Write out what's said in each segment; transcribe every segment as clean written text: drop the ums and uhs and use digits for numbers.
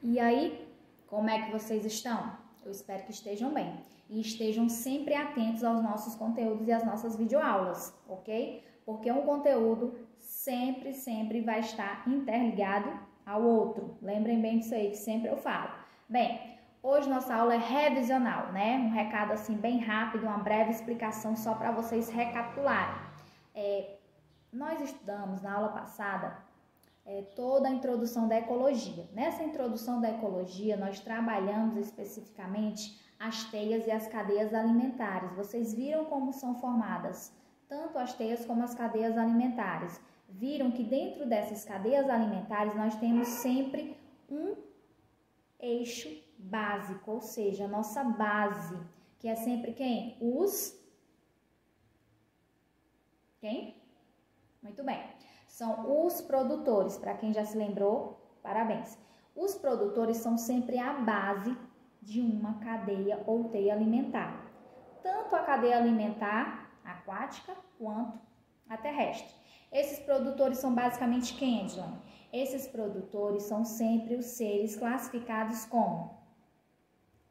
E aí, como é que vocês estão? Eu espero que estejam bem e estejam sempre atentos aos nossos conteúdos e às nossas videoaulas, ok? Porque um conteúdo sempre vai estar interligado ao outro. Lembrem bem disso aí que sempre eu falo. Bem, hoje nossa aula é revisional, né? Um recado assim bem rápido, uma breve explicação só para vocês recapitularem. Nós estudamos na aula passada toda a introdução da ecologia. Nessa introdução da ecologia, nós trabalhamos especificamente as teias e as cadeias alimentares. Vocês viram como são formadas tanto as teias como as cadeias alimentares. Viram que dentro dessas cadeias alimentares nós temos sempre um eixo básico, ou seja, a nossa base, que é sempre quem? Quem? Muito bem. São os produtores, para quem já se lembrou, parabéns. Os produtores são sempre a base de uma cadeia ou teia alimentar. Tanto a cadeia alimentar aquática quanto a terrestre. Esses produtores são basicamente quem, Edilane? Esses produtores são sempre os seres classificados como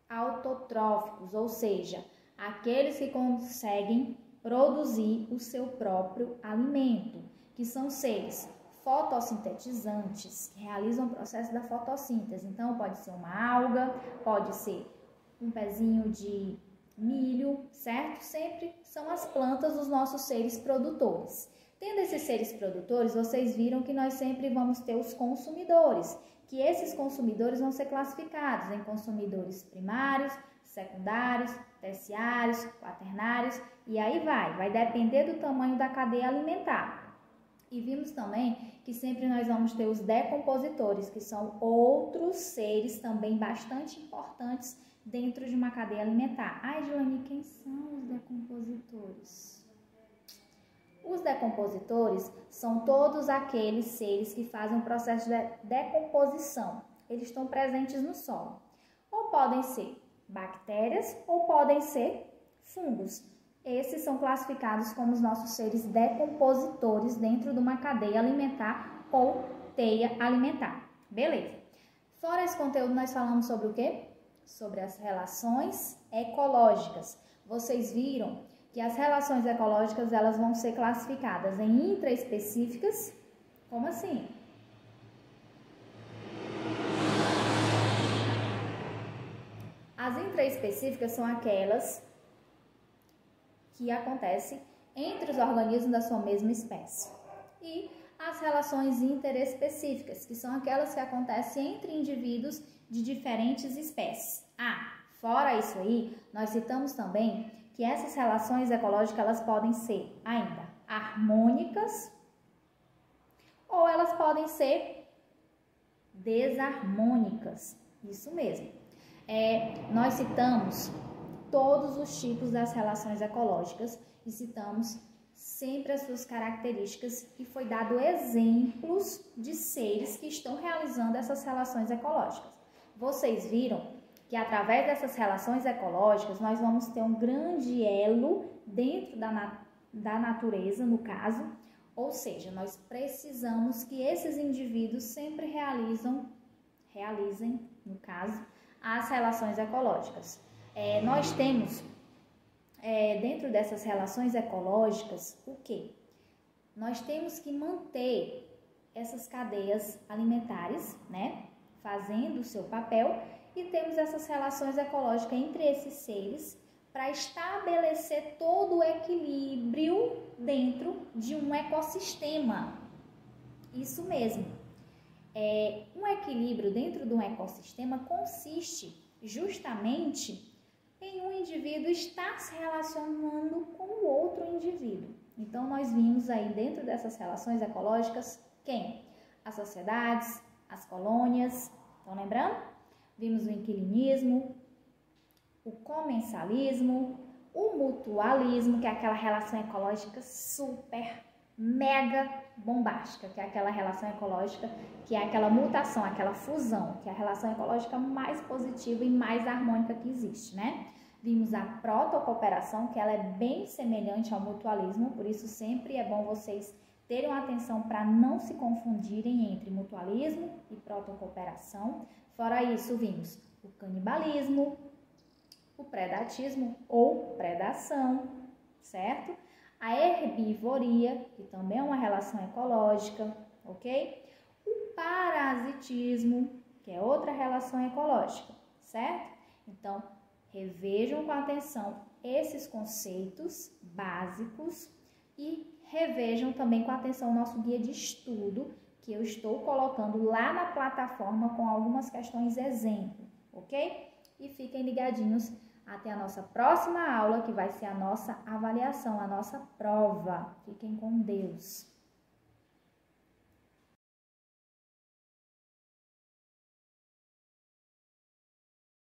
autotróficos, ou seja, aqueles que conseguem produzir o seu próprio alimento, que são seres fotossintetizantes, que realizam o processo da fotossíntese. Então, pode ser uma alga, pode ser um pezinho de milho, certo? Sempre são as plantas os nossos seres produtores. Tendo esses seres produtores, vocês viram que nós sempre vamos ter os consumidores, que esses consumidores vão ser classificados em consumidores primários, secundários, terciários, quaternários, e aí vai depender do tamanho da cadeia alimentar. E vimos também que sempre nós vamos ter os decompositores, que são outros seres também bastante importantes dentro de uma cadeia alimentar. Ai, Joane, quem são os decompositores? Os decompositores são todos aqueles seres que fazem o processo de decomposição. Eles estão presentes no solo. Ou podem ser bactérias ou podem ser fungos. Esses são classificados como os nossos seres decompositores dentro de uma cadeia alimentar ou teia alimentar. Beleza. Fora esse conteúdo, nós falamos sobre o quê? Sobre as relações ecológicas. Vocês viram que as relações ecológicas elas vão ser classificadas em intraespecíficas. Como assim? As intraespecíficas são aquelas que acontecem entre os organismos da sua mesma espécie. E as relações interespecíficas, que são aquelas que acontecem entre indivíduos de diferentes espécies. Fora isso aí, nós citamos também que essas relações ecológicas elas podem ser ainda harmônicas ou elas podem ser desarmônicas. Isso mesmo. Nós citamos todos os tipos das relações ecológicas e citamos sempre as suas características e foi dado exemplos de seres que estão realizando essas relações ecológicas. Vocês viram que através dessas relações ecológicas nós vamos ter um grande elo dentro da natureza, no caso, ou seja, nós precisamos que esses indivíduos sempre realizem, no caso, as relações ecológicas. Nós temos, dentro dessas relações ecológicas, o quê? Nós temos que manter essas cadeias alimentares, né, fazendo o seu papel, e temos essas relações ecológicas entre esses seres para estabelecer todo o equilíbrio dentro de um ecossistema. Isso mesmo. Um equilíbrio dentro de um ecossistema consiste justamente em um indivíduo estar se relacionando com o outro indivíduo. Então, nós vimos aí dentro dessas relações ecológicas, quem? As sociedades, as colônias, estão lembrando? Vimos o inquilinismo, o comensalismo, o mutualismo, que é aquela relação ecológica super, mega bombástica, que é aquela relação ecológica, que é aquela mutação, aquela fusão, que é a relação ecológica mais positiva e mais harmônica que existe, né? Vimos a protocooperação, que ela é bem semelhante ao mutualismo, por isso sempre é bom vocês terem atenção para não se confundirem entre mutualismo e protocooperação. Fora isso, vimos o canibalismo, o predatismo ou predação, certo? A herbivoria, que também é uma relação ecológica, ok? O parasitismo, que é outra relação ecológica, certo? Então, revejam com atenção esses conceitos básicos e revejam também com atenção o nosso guia de estudo, que eu estou colocando lá na plataforma com algumas questões exemplo, ok? E fiquem ligadinhos até a nossa próxima aula, que vai ser a nossa avaliação, a nossa prova. Fiquem com Deus!